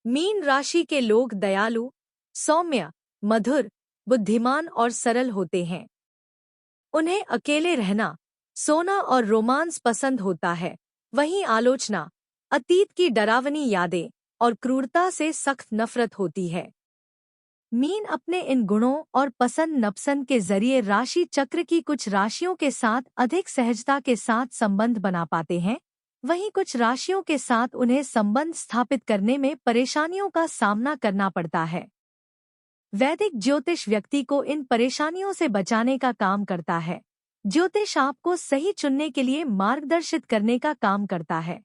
Mean राशि के लोग दयालु, सौम्य, मधुर, बुद्धिमान और सरल होते हैं। उन्हें अकेले रहना, सोना और रोमांस पसंद होता है। वहीं आलोचना, अतीत की डरावनी यादें और क्रूरता से सख्त नफरत होती है। मीन अपने इन गुणों और पसंद नापसंद के जरिए राशि चक्र की कुछ राशियों के साथ अधिक सहजता के साथ संबंध बना पाते हैं। वहीं कुछ राशियों के साथ उन्हें संबंध स्थापित करने में परेशानियों का सामना करना पड़ता है। वैदिक ज्योतिष व्यक्ति को इन परेशानियों से बचाने का काम करता है। ज्योतिष आपको सही चुनने के लिए मार्गदर्शित करने का काम करता है।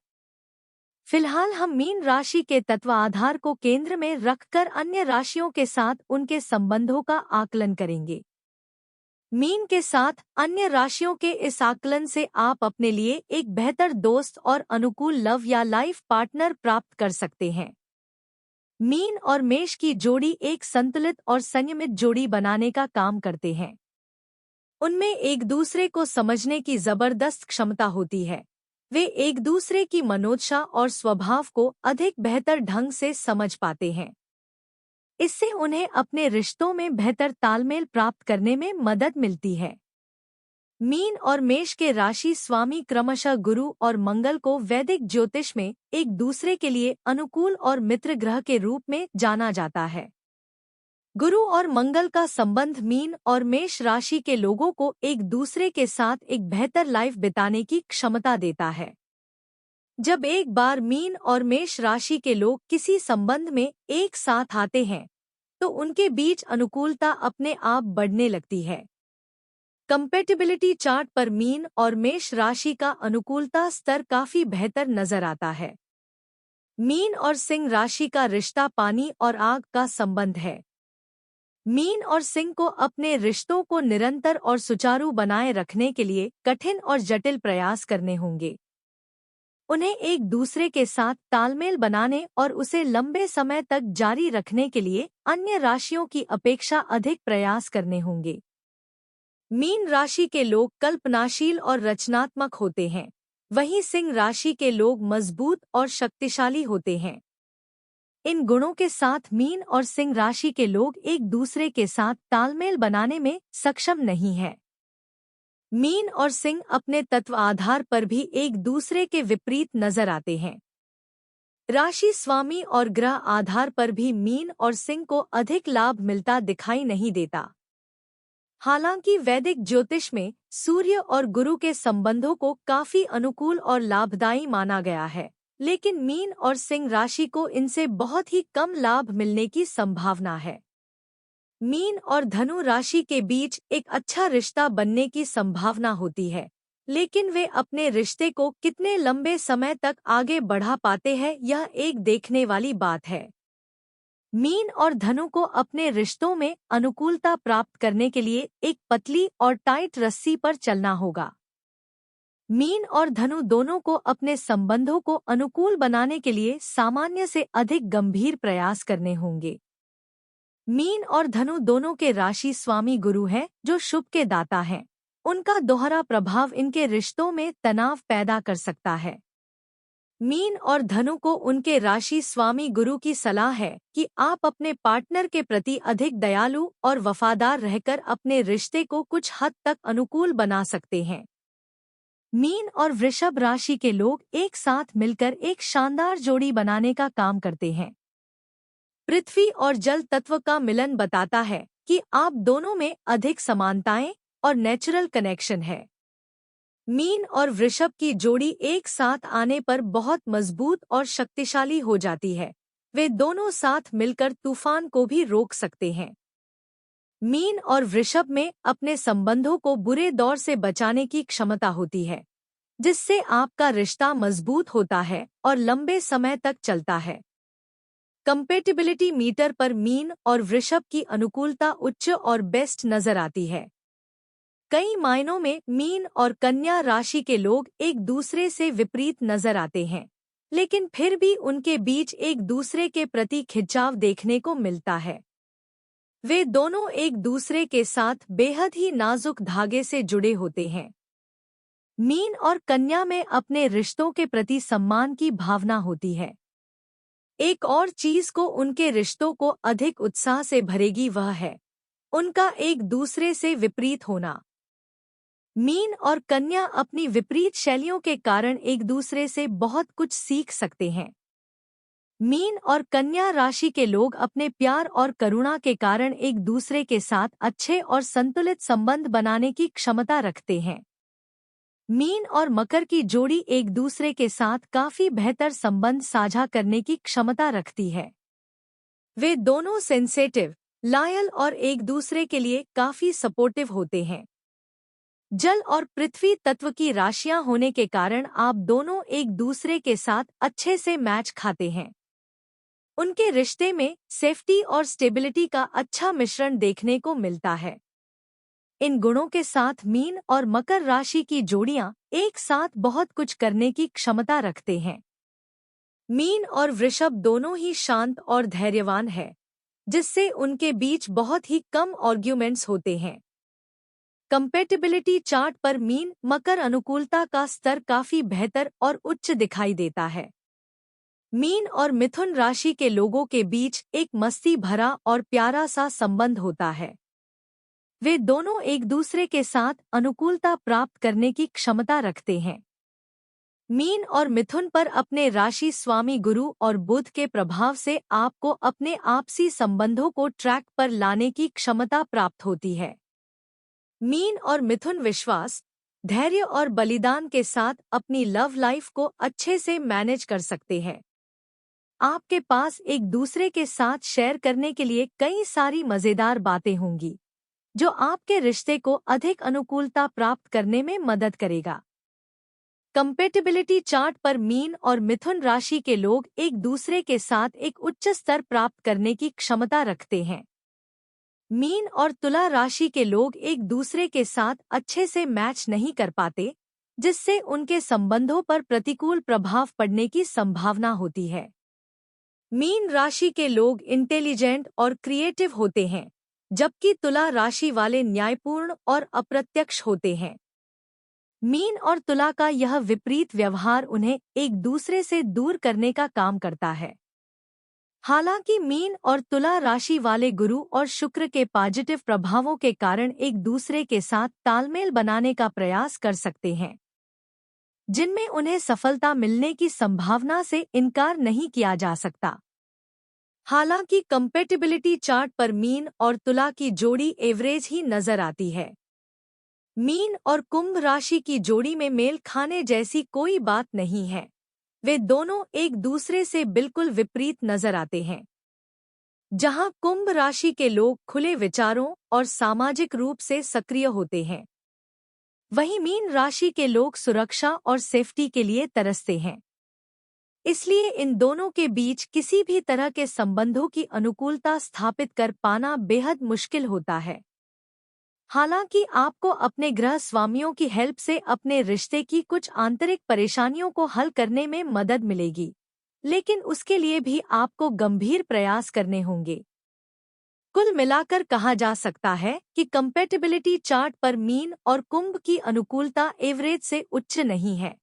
फिलहाल हम मीन राशि के तत्व आधार को केंद्र में रखकर अन्य राशियों के साथ उनके संबंधों का आकलन करेंगे। मीन के साथ अन्य राशियों के इस आकलन से आप अपने लिए एक बेहतर दोस्त और अनुकूल लव या लाइफ पार्टनर प्राप्त कर सकते हैं। मीन और मेष की जोड़ी एक संतुलित और संयमित जोड़ी बनाने का काम करते हैं। उनमें एक दूसरे को समझने की जबरदस्त क्षमता होती है। वे एक दूसरे की मनोदशा और स्वभाव को अधिक बेहतर ढंग से समझ पाते हैं। इससे उन्हें अपने रिश्तों में बेहतर तालमेल प्राप्त करने में मदद मिलती है। मीन और मेष के राशि स्वामी क्रमशः गुरु और मंगल को वैदिक ज्योतिष में एक दूसरे के लिए अनुकूल और मित्र ग्रह के रूप में जाना जाता है। गुरु और मंगल का संबंध मीन और मेष राशि के लोगों को एक दूसरे के साथ एक बेहतर लाइफ बिताने की क्षमता देता है। जब एक बार मीन और मेष राशि के लोग किसी संबंध में एक साथ आते हैं तो उनके बीच अनुकूलता अपने आप बढ़ने लगती है। कंपैटिबिलिटी चार्ट पर मीन और मेष राशि का अनुकूलता स्तर काफी बेहतर नजर आता है। मीन और सिंह राशि का रिश्ता पानी और आग का संबंध है। मीन और सिंह को अपने रिश्तों को निरंतर और सुचारू बनाए रखने के लिए कठिन और जटिल प्रयास करने होंगे। उन्हें एक दूसरे के साथ तालमेल बनाने और उसे लंबे समय तक जारी रखने के लिए अन्य राशियों की अपेक्षा अधिक प्रयास करने होंगे। मीन राशि के लोग कल्पनाशील और रचनात्मक होते हैं। वहीं सिंह राशि के लोग मजबूत और शक्तिशाली होते हैं। इन गुणों के साथ मीन और सिंह राशि के लोग एक दूसरे के साथ तालमेल बनाने में सक्षम नहीं हैं। मीन और सिंह अपने तत्व आधार पर भी एक दूसरे के विपरीत नजर आते हैं। राशि स्वामी और ग्रह आधार पर भी मीन और सिंह को अधिक लाभ मिलता दिखाई नहीं देता। हालांकि वैदिक ज्योतिष में सूर्य और गुरु के संबंधों को काफी अनुकूल और लाभदायी माना गया है, लेकिन मीन और सिंह राशि को इनसे बहुत ही कम लाभ मिलने की संभावना है। मीन और धनु राशि के बीच एक अच्छा रिश्ता बनने की संभावना होती है, लेकिन वे अपने रिश्ते को कितने लंबे समय तक आगे बढ़ा पाते हैं यह एक देखने वाली बात है। मीन और धनु को अपने रिश्तों में अनुकूलता प्राप्त करने के लिए एक पतली और टाइट रस्सी पर चलना होगा। मीन और धनु दोनों को अपने संबंधों को अनुकूल बनाने के लिए सामान्य से अधिक गंभीर प्रयास करने होंगे। मीन और धनु दोनों के राशि स्वामी गुरु है जो शुभ के दाता हैं। उनका दोहरा प्रभाव इनके रिश्तों में तनाव पैदा कर सकता है। मीन और धनु को उनके राशि स्वामी गुरु की सलाह है कि आप अपने पार्टनर के प्रति अधिक दयालु और वफादार रहकर अपने रिश्ते को कुछ हद तक अनुकूल बना सकते हैं। मीन और वृषभ राशि के लोग एक साथ मिलकर एक शानदार जोड़ी बनाने का काम करते हैं। पृथ्वी और जल तत्व का मिलन बताता है कि आप दोनों में अधिक समानताएं और नेचुरल कनेक्शन है। मीन और वृषभ की जोड़ी एक साथ आने पर बहुत मजबूत और शक्तिशाली हो जाती है। वे दोनों साथ मिलकर तूफान को भी रोक सकते हैं। मीन और वृषभ में अपने संबंधों को बुरे दौर से बचाने की क्षमता होती है, जिससे आपका रिश्ता मजबूत होता है और लंबे समय तक चलता है। कंपैटिबिलिटी मीटर पर मीन और वृषभ की अनुकूलता उच्च और बेस्ट नजर आती है। कई मायनों में मीन और कन्या राशि के लोग एक दूसरे से विपरीत नजर आते हैं, लेकिन फिर भी उनके बीच एक दूसरे के प्रति खिंचाव देखने को मिलता है। वे दोनों एक दूसरे के साथ बेहद ही नाजुक धागे से जुड़े होते हैं। मीन और कन्या में अपने रिश्तों के प्रति सम्मान की भावना होती है। एक और चीज को उनके रिश्तों को अधिक उत्साह से भरेगी, वह है उनका एक दूसरे से विपरीत होना। मीन और कन्या अपनी विपरीत शैलियों के कारण एक दूसरे से बहुत कुछ सीख सकते हैं। मीन और कन्या राशि के लोग अपने प्यार और करुणा के कारण एक दूसरे के साथ अच्छे और संतुलित संबंध बनाने की क्षमता रखते हैं। मीन और मकर की जोड़ी एक दूसरे के साथ काफी बेहतर संबंध साझा करने की क्षमता रखती है। वे दोनों सेंसेटिव, लॉयल और एक दूसरे के लिए काफी सपोर्टिव होते हैं। जल और पृथ्वी तत्व की राशियां होने के कारण आप दोनों एक दूसरे के साथ अच्छे से मैच खाते हैं। उनके रिश्ते में सेफ्टी और स्टेबिलिटी का अच्छा मिश्रण देखने को मिलता है। इन गुणों के साथ मीन और मकर राशि की जोड़ियां एक साथ बहुत कुछ करने की क्षमता रखते हैं। मीन और वृषभ दोनों ही शांत और धैर्यवान हैं, जिससे उनके बीच बहुत ही कम आर्ग्यूमेंट्स होते हैं। कंपैटिबिलिटी चार्ट पर मीन मकर अनुकूलता का स्तर काफी बेहतर और उच्च दिखाई देता है। मीन और मिथुन राशि के लोगों के बीच एक मस्ती भरा और प्यारा सा संबंध होता है। वे दोनों एक दूसरे के साथ अनुकूलता प्राप्त करने की क्षमता रखते हैं। मीन और मिथुन पर अपने राशि स्वामी गुरु और बुध के प्रभाव से आपको अपने आपसी संबंधों को ट्रैक पर लाने की क्षमता प्राप्त होती है। मीन और मिथुन विश्वास, धैर्य और बलिदान के साथ अपनी लव लाइफ को अच्छे से मैनेज कर सकते हैं। आपके पास एक दूसरे के साथ शेयर करने के लिए कई सारी मजेदार बातें होंगी, जो आपके रिश्ते को अधिक अनुकूलता प्राप्त करने में मदद करेगा। कंपैटिबिलिटी चार्ट पर मीन और मिथुन राशि के लोग एक दूसरे के साथ एक उच्च स्तर प्राप्त करने की क्षमता रखते हैं। मीन और तुला राशि के लोग एक दूसरे के साथ अच्छे से मैच नहीं कर पाते, जिससे उनके संबंधों पर प्रतिकूल प्रभाव पड़ने की संभावना होती है। मीन राशि के लोग इंटेलिजेंट और क्रिएटिव होते हैं, जबकि तुला राशि वाले न्यायपूर्ण और अप्रत्यक्ष होते हैं। मीन और तुला का यह विपरीत व्यवहार उन्हें एक दूसरे से दूर करने का काम करता है। हालांकि मीन और तुला राशि वाले गुरु और शुक्र के पॉजिटिव प्रभावों के कारण एक दूसरे के साथ तालमेल बनाने का प्रयास कर सकते हैं, जिनमें उन्हें सफलता मिलने की संभावना से इनकार नहीं किया जा सकता। हालांकि कंपैटिबिलिटी चार्ट पर मीन और तुला की जोड़ी एवरेज ही नजर आती है। मीन और कुंभ राशि की जोड़ी में मेल खाने जैसी कोई बात नहीं है। वे दोनों एक दूसरे से बिल्कुल विपरीत नजर आते हैं। जहां कुंभ राशि के लोग खुले विचारों और सामाजिक रूप से सक्रिय होते हैं, वहीं मीन राशि के लोग सुरक्षा और सेफ्टी के लिए तरसते हैं। इसलिए इन दोनों के बीच किसी भी तरह के संबंधों की अनुकूलता स्थापित कर पाना बेहद मुश्किल होता है। हालांकि आपको अपने ग्रह स्वामियों की हेल्प से अपने रिश्ते की कुछ आंतरिक परेशानियों को हल करने में मदद मिलेगी, लेकिन उसके लिए भी आपको गंभीर प्रयास करने होंगे। कुल मिलाकर कहा जा सकता है कि कंपैटिबिलिटी चार्ट पर मीन और कुंभ की अनुकूलता एवरेज से उच्च नहीं है।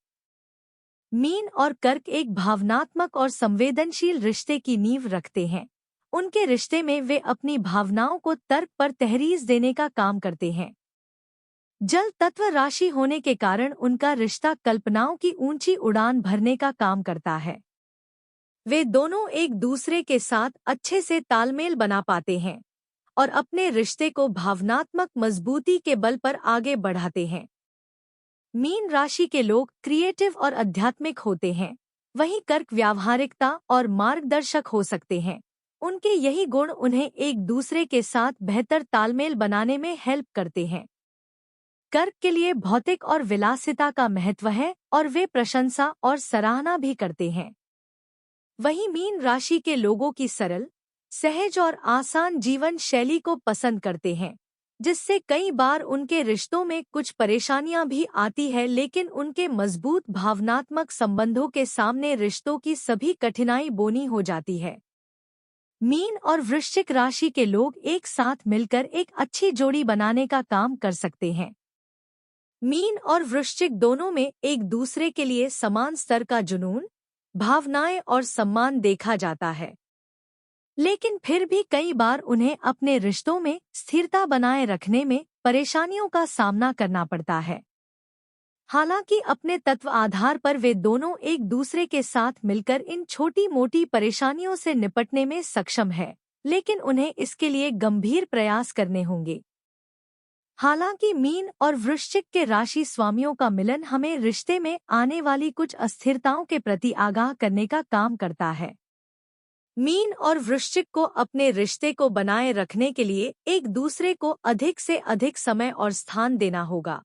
मीन और कर्क एक भावनात्मक और संवेदनशील रिश्ते की नींव रखते हैं। उनके रिश्ते में वे अपनी भावनाओं को तर्क पर तहरीर देने का काम करते हैं। जल तत्व राशि होने के कारण उनका रिश्ता कल्पनाओं की ऊंची उड़ान भरने का काम करता है। वे दोनों एक दूसरे के साथ अच्छे से तालमेल बना पाते हैं और अपने रिश्ते को भावनात्मक मजबूती के बल पर आगे बढ़ाते हैं। मीन राशि के लोग क्रिएटिव और आध्यात्मिक होते हैं, वहीं कर्क व्यावहारिकता और मार्गदर्शक हो सकते हैं। उनके यही गुण उन्हें एक दूसरे के साथ बेहतर तालमेल बनाने में हेल्प करते हैं। कर्क के लिए भौतिक और विलासिता का महत्व है और वे प्रशंसा और सराहना भी करते हैं। वहीं मीन राशि के लोगों की सरल, सहज और आसान जीवन शैली को पसंद करते हैं, जिससे कई बार उनके रिश्तों में कुछ परेशानियां भी आती है, लेकिन उनके मजबूत भावनात्मक संबंधों के सामने रिश्तों की सभी कठिनाई बोनी हो जाती है। मीन और वृश्चिक राशि के लोग एक साथ मिलकर एक अच्छी जोड़ी बनाने का काम कर सकते हैं। मीन और वृश्चिक दोनों में एक दूसरे के लिए समान स्तर का जुनून, भावनाएं और सम्मान देखा जाता है। लेकिन फिर भी कई बार उन्हें अपने रिश्तों में स्थिरता बनाए रखने में परेशानियों का सामना करना पड़ता है। हालांकि अपने तत्व आधार पर वे दोनों एक दूसरे के साथ मिलकर इन छोटी मोटी परेशानियों से निपटने में सक्षम है, लेकिन उन्हें इसके लिए गंभीर प्रयास करने होंगे। हालांकि मीन और वृश्चिक के राशि स्वामियों का मिलन हमें रिश्ते में आने वाली कुछ अस्थिरताओं के प्रति आगाह करने का काम करता है। मीन और वृश्चिक को अपने रिश्ते को बनाए रखने के लिए एक दूसरे को अधिक से अधिक समय और स्थान देना होगा।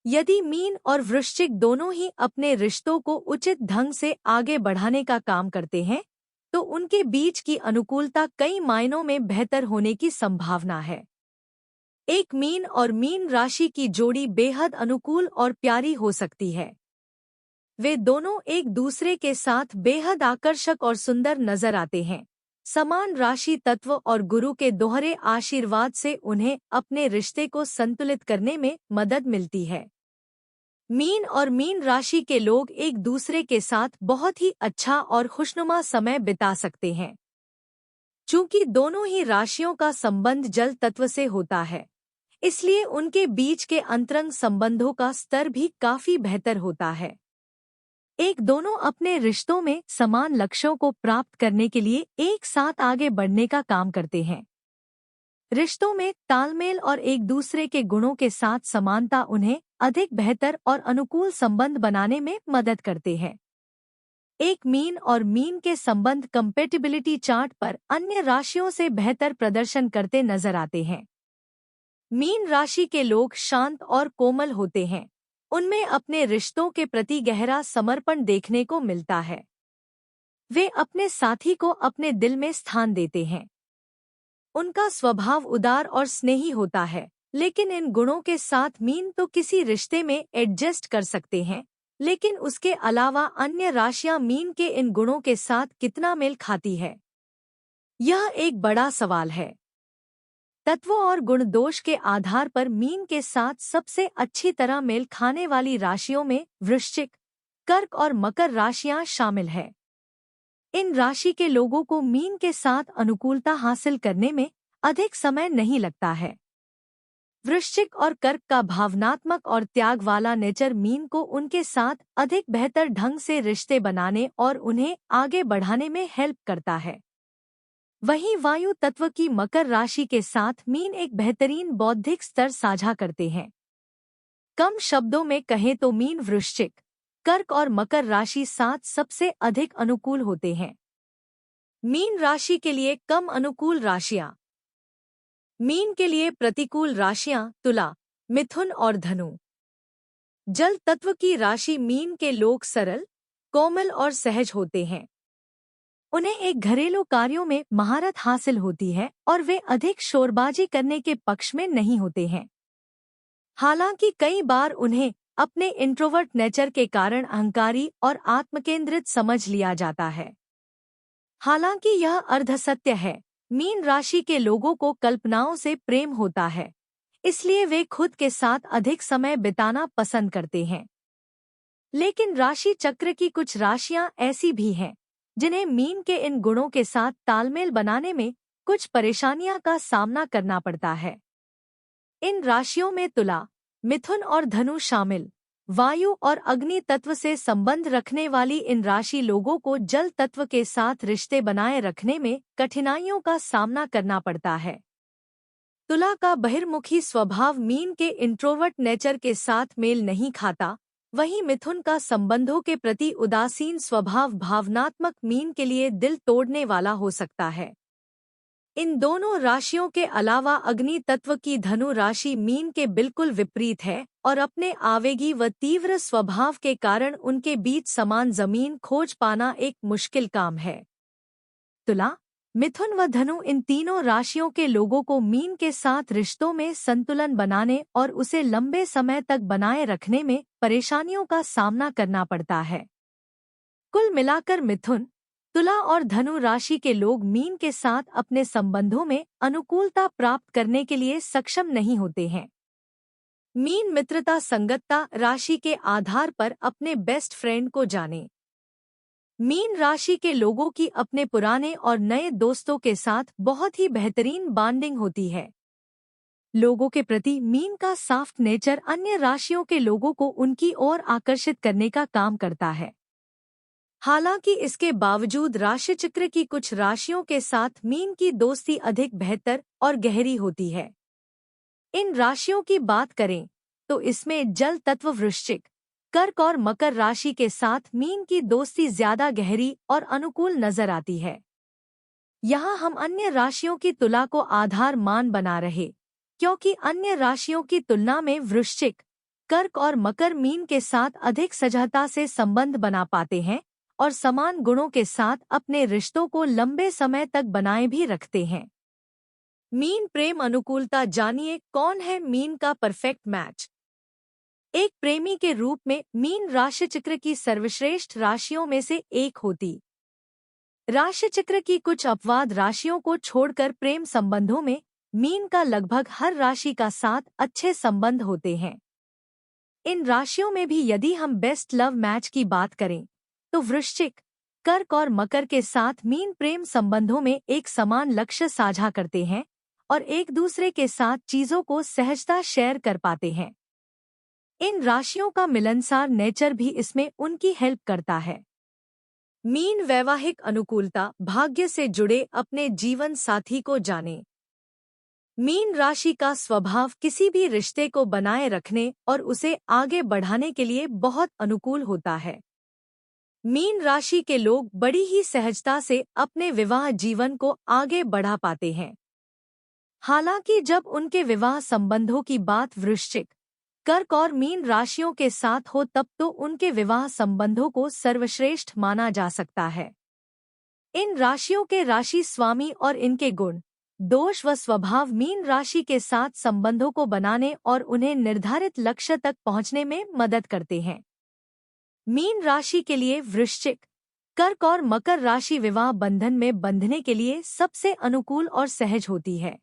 यदि मीन और वृश्चिक दोनों ही अपने रिश्तों को उचित ढंग से आगे बढ़ाने का काम करते हैं, तो उनके बीच की अनुकूलता कई मायनों में बेहतर होने की संभावना है। एक मीन और मीन राशि की जोड़ी बेहद अनुकूल और प्यारी हो सकती है। वे दोनों एक दूसरे के साथ बेहद आकर्षक और सुंदर नजर आते हैं। समान राशि तत्व और गुरु के दोहरे आशीर्वाद से उन्हें अपने रिश्ते को संतुलित करने में मदद मिलती है। मीन और मीन राशि के लोग एक दूसरे के साथ बहुत ही अच्छा और खुशनुमा समय बिता सकते हैं। चूंकि दोनों ही राशियों का संबंध जल तत्व से होता है, इसलिए उनके बीच के अंतरंग संबंधों का स्तर भी काफी बेहतर होता है। एक दोनों अपने रिश्तों में समान लक्ष्यों को प्राप्त करने के लिए एक साथ आगे बढ़ने का काम करते हैं। रिश्तों में तालमेल और एक दूसरे के गुणों के साथ समानता उन्हें अधिक बेहतर और अनुकूल संबंध बनाने में मदद करते हैं। एक मीन और मीन के संबंध कंपैटिबिलिटी चार्ट पर अन्य राशियों से बेहतर प्रदर्शन करते नजर आते हैं। मीन राशि के लोग शांत और कोमल होते हैं। उनमें अपने रिश्तों के प्रति गहरा समर्पण देखने को मिलता है। वे अपने साथी को अपने दिल में स्थान देते हैं। उनका स्वभाव उदार और स्नेही होता है, लेकिन इन गुणों के साथ मीन तो किसी रिश्ते में एडजस्ट कर सकते हैं, लेकिन उसके अलावा अन्य राशियां मीन के इन गुणों के साथ कितना मेल खाती है, यह एक बड़ा सवाल है। तत्वों और गुण दोष के आधार पर मीन के साथ सबसे अच्छी तरह मेल खाने वाली राशियों में वृश्चिक, कर्क और मकर राशियां शामिल हैं। इन राशि के लोगों को मीन के साथ अनुकूलता हासिल करने में अधिक समय नहीं लगता है। वृश्चिक और कर्क का भावनात्मक और त्याग वाला नेचर मीन को उनके साथ अधिक बेहतर ढंग से रिश्ते बनाने और उन्हें आगे बढ़ाने में हेल्प करता है। वहीं वायु तत्व की मकर राशि के साथ मीन एक बेहतरीन बौद्धिक स्तर साझा करते हैं। कम शब्दों में कहें तो मीन वृश्चिक, कर्क और मकर राशि साथ सबसे अधिक अनुकूल होते हैं। मीन राशि के लिए कम अनुकूल राशियां। मीन के लिए प्रतिकूल राशियां तुला, मिथुन और धनु। जल तत्व की राशि मीन के लोग सरल, कोमल और सहज होते हैं। उन्हें एक घरेलू कार्यों में महारत हासिल होती है और वे अधिक शोरबाजी करने के पक्ष में नहीं होते हैं। हालांकि कई बार उन्हें अपने इंट्रोवर्ट नेचर के कारण अहंकारी और आत्मकेंद्रित समझ लिया जाता है। हालांकि यह अर्धसत्य है। मीन राशि के लोगों को कल्पनाओं से प्रेम होता है, इसलिए वे खुद के साथ अधिक समय बिताना पसंद करते हैं। लेकिन राशि चक्र की कुछ राशियां ऐसी भी हैं जिन्हें मीन के इन गुणों के साथ तालमेल बनाने में कुछ परेशानियां का सामना करना पड़ता है। इन राशियों में तुला, मिथुन और धनु शामिल। वायु और अग्नि तत्व से संबंध रखने वाली इन राशि लोगों को जल तत्व के साथ रिश्ते बनाए रखने में कठिनाइयों का सामना करना पड़ता है। तुला का बहिर्मुखी स्वभाव मीन के इंट्रोवर्ट नेचर के साथ मेल नहीं खाता, वहीं मिथुन का संबंधों के प्रति उदासीन स्वभाव भावनात्मक मीन के लिए दिल तोड़ने वाला हो सकता है। इन दोनों राशियों के अलावा अग्नि तत्व की धनु राशि मीन के बिल्कुल विपरीत है और अपने आवेगी व तीव्र स्वभाव के कारण उनके बीच समान जमीन खोज पाना एक मुश्किल काम है। तुला, मिथुन व धनु इन तीनों राशियों के लोगों को मीन के साथ रिश्तों में संतुलन बनाने और उसे लंबे समय तक बनाए रखने में परेशानियों का सामना करना पड़ता है। कुल मिलाकर मिथुन, तुला और धनु राशि के लोग मीन के साथ अपने संबंधों में अनुकूलता प्राप्त करने के लिए सक्षम नहीं होते हैं। मीन मित्रता संगतता राशि के आधार पर अपने बेस्ट फ्रेंड को जाने। मीन राशि के लोगों की अपने पुराने और नए दोस्तों के साथ बहुत ही बेहतरीन बॉन्डिंग होती है। लोगों के प्रति मीन का सॉफ्ट नेचर अन्य राशियों के लोगों को उनकी ओर आकर्षित करने का काम करता है। हालांकि इसके बावजूद राशिचक्र की कुछ राशियों के साथ मीन की दोस्ती अधिक बेहतर और गहरी होती है। इन राशियों की बात करें तो इसमें जल तत्व वृश्चिक, कर्क और मकर राशि के साथ मीन की दोस्ती ज्यादा गहरी और अनुकूल नजर आती है। यहाँ हम अन्य राशियों की तुलना को आधार मान बना रहे, क्योंकि अन्य राशियों की तुलना में वृश्चिक, कर्क और मकर मीन के साथ अधिक सहजता से संबंध बना पाते हैं और समान गुणों के साथ अपने रिश्तों को लंबे समय तक बनाए भी रखते हैं। मीन प्रेम अनुकूलता जानिए, कौन है मीन का परफेक्ट मैच। एक प्रेमी के रूप में मीन राशिचक्र की सर्वश्रेष्ठ राशियों में से एक होती। राशिचक्र की कुछ अपवाद राशियों को छोड़कर प्रेम संबंधों में मीन का लगभग हर राशि का साथ अच्छे संबंध होते हैं। इन राशियों में भी यदि हम बेस्ट लव मैच की बात करें तो वृश्चिक, कर्क और मकर के साथ मीन प्रेम संबंधों में एक समान लक्ष्य साझा करते हैं और एक दूसरे के साथ चीजों को सहजता शेयर कर पाते हैं। इन राशियों का मिलनसार नेचर भी इसमें उनकी हेल्प करता है। मीन वैवाहिक अनुकूलता, भाग्य से जुड़े अपने जीवन साथी को जानें। मीन राशि का स्वभाव किसी भी रिश्ते को बनाए रखने और उसे आगे बढ़ाने के लिए बहुत अनुकूल होता है। मीन राशि के लोग बड़ी ही सहजता से अपने विवाह जीवन को आगे बढ़ा पाते हैं। हालांकि जब उनके विवाह संबंधों की बात वृश्चिक, कर्क और मीन राशियों के साथ हो तब तो उनके विवाह संबंधों को सर्वश्रेष्ठ माना जा सकता है। इन राशियों के राशि स्वामी और इनके गुण, दोष व स्वभाव मीन राशि के साथ संबंधों को बनाने और उन्हें निर्धारित लक्ष्य तक पहुंचने में मदद करते हैं। मीन राशि के लिए वृश्चिक, कर्क और मकर राशि विवाह बंधन में बंधने के लिए सबसे अनुकूल और सहज होती है।